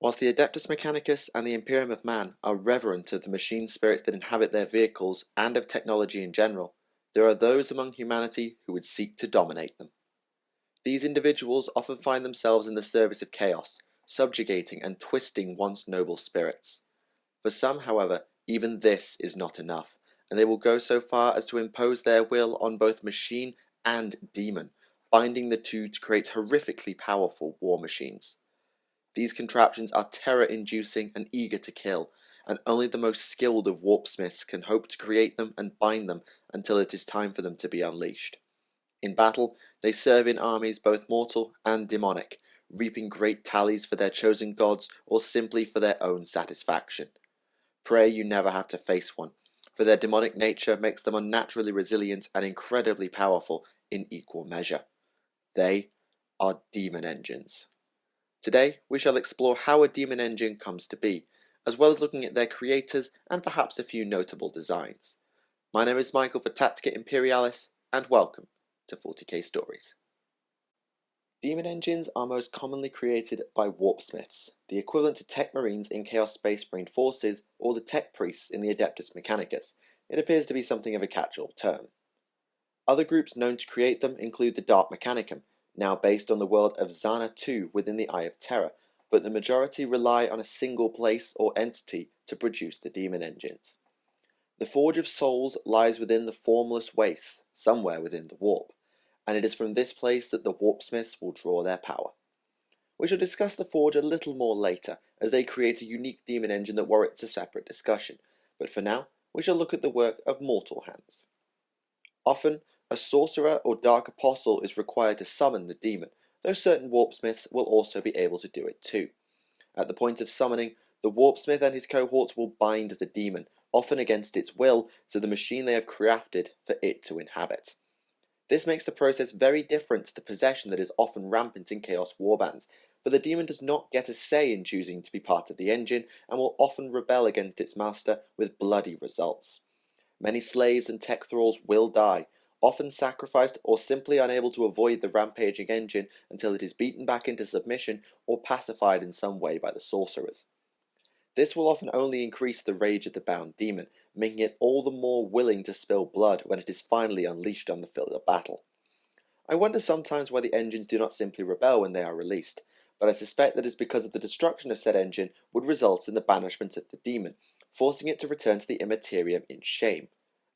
Whilst the Adeptus Mechanicus and the Imperium of Man are reverent of the machine spirits that inhabit their vehicles and of technology in general, there are those among humanity who would seek to dominate them. These individuals often find themselves in the service of chaos, subjugating and twisting once noble spirits. For some, however, even this is not enough, and they will go so far as to impose their will on both machine and demon, binding the two to create horrifically powerful war machines. These contraptions are terror-inducing and eager to kill, and only the most skilled of Warpsmiths can hope to create them and bind them until it is time for them to be unleashed. In battle, they serve in armies both mortal and demonic, reaping great tallies for their chosen gods or simply for their own satisfaction. Pray you never have to face one, for their demonic nature makes them unnaturally resilient and incredibly powerful in equal measure. They are Daemon Engines. Today, we shall explore how a Daemon Engine comes to be, as well as looking at their creators and perhaps a few notable designs. My name is Michael for Tactica Imperialis, and welcome to 40k Stories. Daemon Engines are most commonly created by Warpsmiths, the equivalent to Tech Marines in Chaos Space Marine Forces or the Tech Priests in the Adeptus Mechanicus. It appears to be something of a catch-all term. Other groups known to create them include the Dark Mechanicum, now based on the world of Zana II within the Eye of Terror, but the majority rely on a single place or entity to produce the Daemon Engines. The Forge of Souls lies within the Formless Wastes, somewhere within the Warp, and it is from this place that the Warpsmiths will draw their power. We shall discuss the Forge a little more later, as they create a unique Daemon Engine that warrants a separate discussion, but for now, we shall look at the work of mortal hands. Often, a sorcerer or dark apostle is required to summon the demon, though certain Warpsmiths will also be able to do it too. At the point of summoning, the Warpsmith and his cohorts will bind the demon, often against its will, to the machine they have crafted for it to inhabit. This makes the process very different to the possession that is often rampant in Chaos Warbands, for the demon does not get a say in choosing to be part of the engine, and will often rebel against its master with bloody results. Many slaves and tech thralls will die, often sacrificed or simply unable to avoid the rampaging engine until it is beaten back into submission or pacified in some way by the sorcerers. This will often only increase the rage of the bound demon, making it all the more willing to spill blood when it is finally unleashed on the field of battle. I wonder sometimes why the engines do not simply rebel when they are released, but I suspect that it is because of the destruction of said engine would result in the banishment of the demon, forcing it to return to the Immaterium in shame.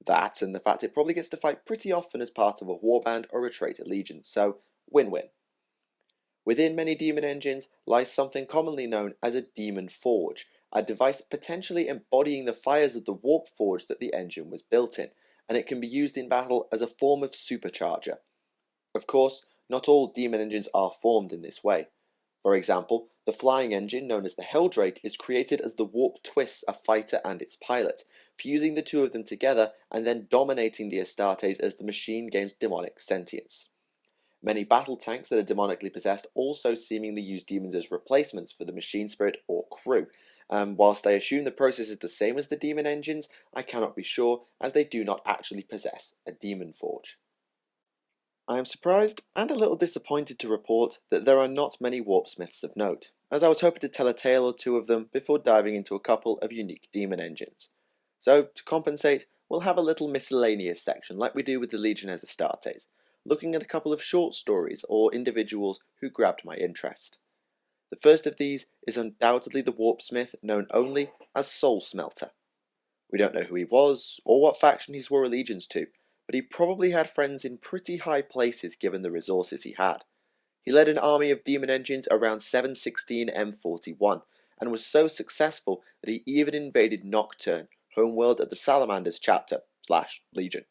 That, and the fact it probably gets to fight pretty often as part of a warband or a traitor legion, so win-win. Within many Daemon Engines lies something commonly known as a Demon Forge, a device potentially embodying the fires of the warp forge that the engine was built in, and it can be used in battle as a form of supercharger. Of course, not all Daemon Engines are formed in this way. For example, the flying engine known as the Helldrake is created as the warp twists a fighter and its pilot, fusing the two of them together and then dominating the Astartes as the machine gains demonic sentience. Many battle tanks that are demonically possessed also seemingly use demons as replacements for the machine spirit or crew. Whilst I assume the process is the same as the Daemon Engines, I cannot be sure, as they do not actually possess a Demon Forge. I am surprised and a little disappointed to report that there are not many Warpsmiths of note, as I was hoping to tell a tale or two of them before diving into a couple of unique Daemon Engines. So, to compensate, we'll have a little Miscellaneous section like we do with the Legiones Astartes, looking at a couple of short stories or individuals who grabbed my interest. The first of these is undoubtedly the Warpsmith known only as Soul Smelter. We don't know who he was, or what faction he swore allegiance to, but he probably had friends in pretty high places given the resources he had. He led an army of Daemon Engines around 716 M41, and was so successful that he even invaded Nocturne, homeworld of the Salamanders chapter/Legion.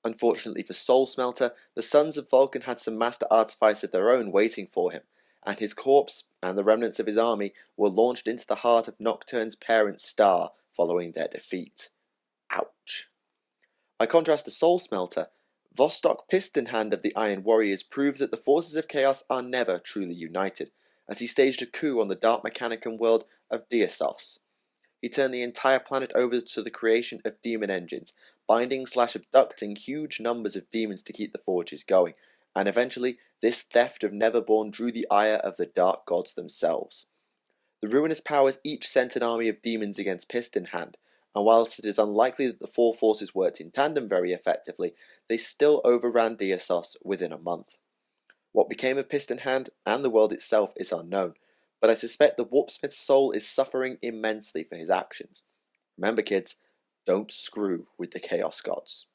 Unfortunately for Soul Smelter, the Sons of Vulcan had some master artifice of their own waiting for him, and his corpse and the remnants of his army were launched into the heart of Nocturne's parent star following their defeat. Ouch. By contrast to Soul Smelter, Vostok Pistonhand of the Iron Warriors proved that the forces of chaos are never truly united, as he staged a coup on the Dark Mechanicum world of Diasos. He turned the entire planet over to the creation of Daemon Engines, binding/abducting huge numbers of demons to keep the forges going, and eventually this theft of Neverborn drew the ire of the Dark Gods themselves. The ruinous powers each sent an army of demons against Piston Hand, and whilst it is unlikely that the four forces worked in tandem very effectively, they still overran Deosos within a month. What became of Piston Hand and the world itself is unknown, but I suspect the Warpsmith's soul is suffering immensely for his actions. Remember kids, don't screw with the Chaos Gods.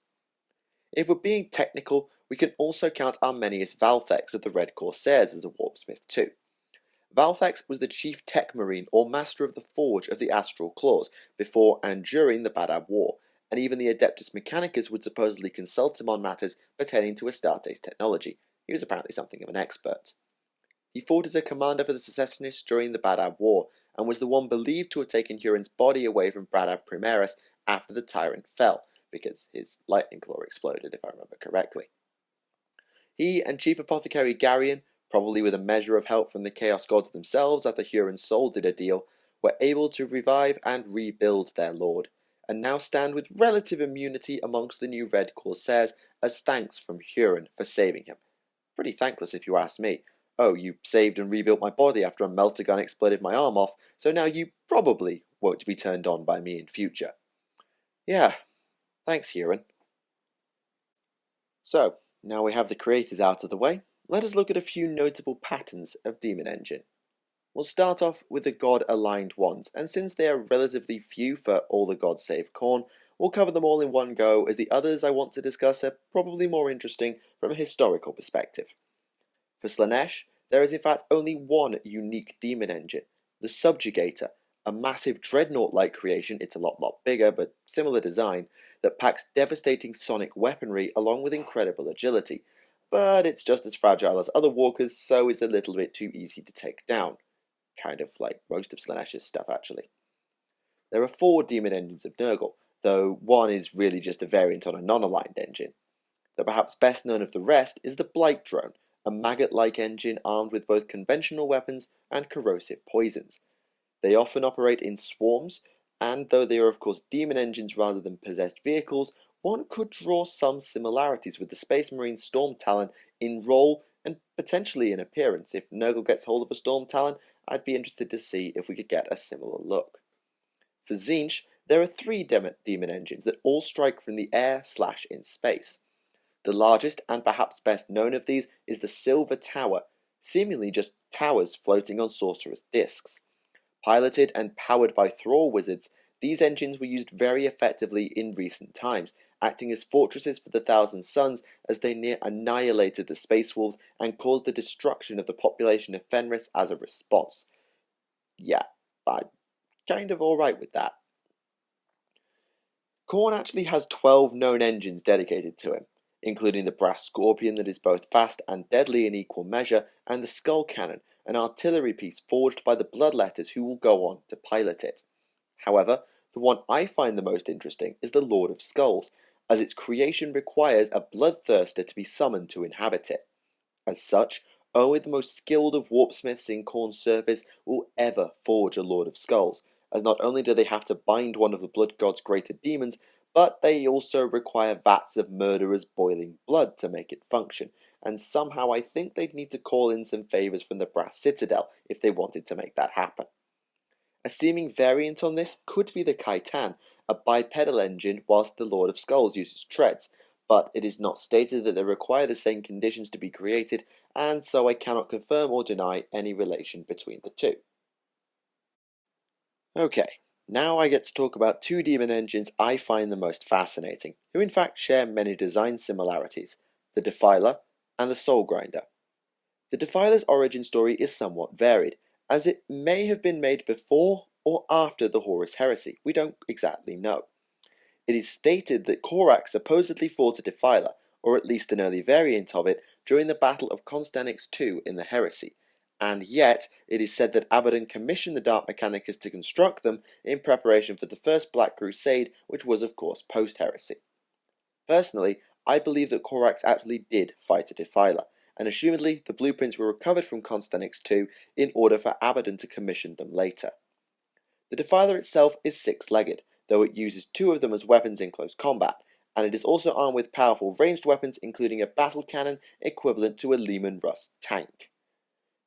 If we're being technical, we can also count Arminius Valthex of the Red Corsairs as a Warpsmith too. Valthex was the chief tech marine or master of the forge of the Astral Claws before and during the Badab War, and even the Adeptus Mechanicus would supposedly consult him on matters pertaining to Astarte's technology. He was apparently something of an expert. He fought as a commander for the Secessionists during the Badab War, and was the one believed to have taken Huron's body away from Badab Primaris after the tyrant fell, because his lightning claw exploded, if I remember correctly. He and Chief Apothecary Garrion, probably with a measure of help from the Chaos Gods themselves after Huron's soul did a deal, were able to revive and rebuild their lord, and now stand with relative immunity amongst the new Red Corsairs as thanks from Huron for saving him. Pretty thankless if you ask me. Oh, you saved and rebuilt my body after a melter gun exploded my arm off, so now you probably won't be turned on by me in future. Yeah, thanks Huron. So, now we have the creators out of the way, let us look at a few notable patterns of Daemon Engine. We'll start off with the god-aligned ones, and since they are relatively few for all the gods save Khorne, we'll cover them all in one go, as the others I want to discuss are probably more interesting from a historical perspective. For Slaanesh, there is in fact only one unique Daemon Engine, the Subjugator, a massive dreadnought-like creation, it's a lot bigger but similar design, that packs devastating sonic weaponry along with incredible agility, but it's just as fragile as other walkers, so it's a little bit too easy to take down. Kind of like most of Slaanesh's stuff actually. There are 4 Daemon Engines of Nurgle, though one is really just a variant on a non-aligned engine. The perhaps best known of the rest is the Blight Drone, a maggot-like engine armed with both conventional weapons and corrosive poisons. They often operate in swarms, and though they are of course demon engines rather than possessed vehicles, one could draw some similarities with the Space Marine Storm Talon in role and potentially in appearance. If Nurgle gets hold of a Storm Talon, I'd be interested to see if we could get a similar look. For Tzeentch, there are 3 demon engines that all strike from the air/in space. The largest and perhaps best known of these is the Silver Tower, seemingly just towers floating on sorcerous discs. Piloted and powered by Thrall wizards, these engines were used very effectively in recent times, acting as fortresses for the Thousand Suns as they near annihilated the Space Wolves and caused the destruction of the population of Fenris as a response. Yeah, I'm kind of alright with that. Khorne actually has 12 known engines dedicated to him, including the Brass Scorpion that is both fast and deadly in equal measure, and the Skull Cannon, an artillery piece forged by the Bloodletters who will go on to pilot it. However, the one I find the most interesting is the Lord of Skulls, as its creation requires a bloodthirster to be summoned to inhabit it. As such, only the most skilled of Warpsmiths in Khorne's service will ever forge a Lord of Skulls, as not only do they have to bind one of the Blood God's greater demons, but they also require vats of murderers' boiling blood to make it function, and somehow I think they'd need to call in some favours from the Brass Citadel if they wanted to make that happen. A seeming variant on this could be the Kaitan, a bipedal engine whilst the Lord of Skulls uses treads, but it is not stated that they require the same conditions to be created, and so I cannot confirm or deny any relation between the two. Okay, now I get to talk about 2 demon engines I find the most fascinating, who in fact share many design similarities, the Defiler and the Soul Grinder. The Defiler's origin story is somewhat varied, as it may have been made before or after the Horus Heresy, we don't exactly know. It is stated that Korak supposedly fought a Defiler, or at least an early variant of it, during the Battle of Constanix II in the Heresy, and yet it is said that Abaddon commissioned the Dark Mechanicus to construct them in preparation for the First Black Crusade, which was of course post-Heresy. Personally, I believe that Korax actually did fight a Defiler, and assumedly the blueprints were recovered from Constanix II in order for Abaddon to commission them later. The Defiler itself is 6-legged, though it uses 2 of them as weapons in close combat, and it is also armed with powerful ranged weapons including a battle cannon equivalent to a Leman Russ tank.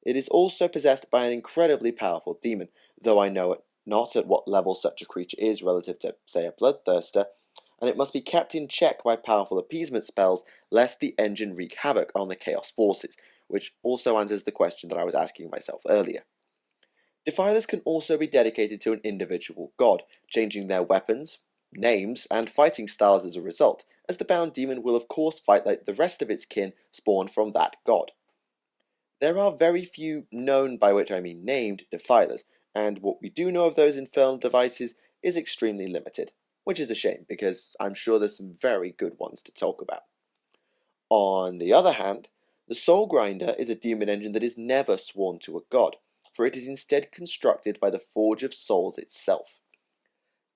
It is also possessed by an incredibly powerful demon, though I know not at what level such a creature is relative to, say, a bloodthirster, and it must be kept in check by powerful appeasement spells lest the engine wreak havoc on the Chaos forces, which also answers the question that I was asking myself earlier. Defilers can also be dedicated to an individual god, changing their weapons, names, and fighting styles as a result, as the bound demon will of course fight like the rest of its kin spawned from that god. There are very few known, by which I mean named, defilers, and what we do know of those infernal devices is extremely limited, which is a shame, because I'm sure there's some very good ones to talk about. On the other hand, the Soul Grinder is a demon engine that is never sworn to a god, for it is instead constructed by the Forge of Souls itself.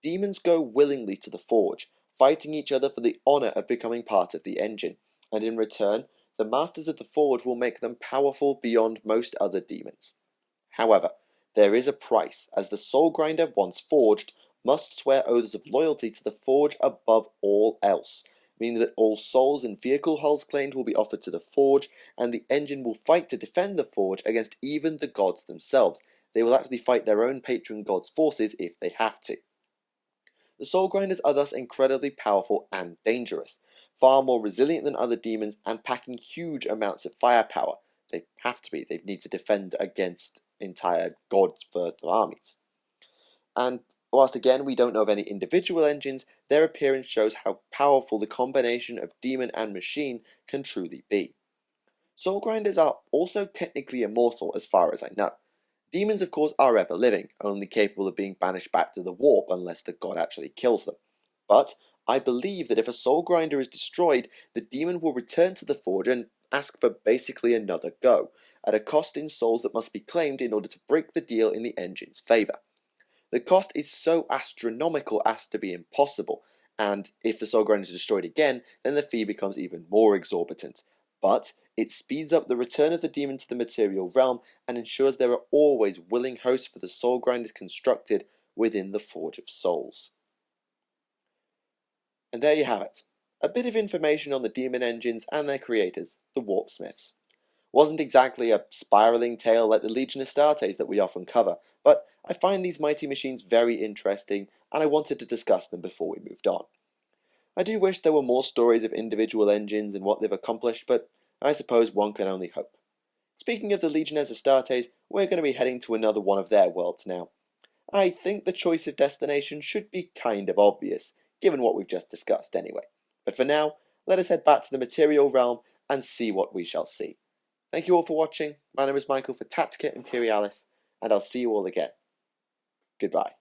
Demons go willingly to the Forge, fighting each other for the honor of becoming part of the engine, and in return, the Masters of the Forge will make them powerful beyond most other demons. However, there is a price, as the Soul Grinder, once forged, must swear oaths of loyalty to the Forge above all else, meaning that all souls and vehicle hulls claimed will be offered to the Forge, and the engine will fight to defend the Forge against even the gods themselves. They will actually fight their own patron god's forces if they have to. The Soul Grinders are thus incredibly powerful and dangerous, far more resilient than other demons and packing huge amounts of firepower. They have to be, they need to defend against entire gods for the armies. And whilst again we don't know of any individual engines, their appearance shows how powerful the combination of demon and machine can truly be. Soul Grinders are also technically immortal as far as I know. Demons, of course, are ever living, only capable of being banished back to the warp unless the god actually kills them. But I believe that if a Soul Grinder is destroyed, the demon will return to the Forge and ask for basically another go, at a cost in souls that must be claimed in order to break the deal in the engine's favour. The cost is so astronomical as to be impossible, and if the Soul Grinder is destroyed again, then the fee becomes even more exorbitant. But it speeds up the return of the demon to the material realm and ensures there are always willing hosts for the Soul Grinders constructed within the Forge of Souls. And there you have it. A bit of information on the demon engines and their creators, the Warpsmiths. Wasn't exactly a spiraling tale like the Legion Astartes that we often cover, but I find these mighty machines very interesting and I wanted to discuss them before we moved on. I do wish there were more stories of individual engines and what they've accomplished, but I suppose one can only hope. Speaking of the Legiones Astartes, we're going to be heading to another one of their worlds now. I think the choice of destination should be kind of obvious, given what we've just discussed anyway. But for now, let us head back to the material realm and see what we shall see. Thank you all for watching. My name is Michael for Tactica Imperialis, and I'll see you all again. Goodbye.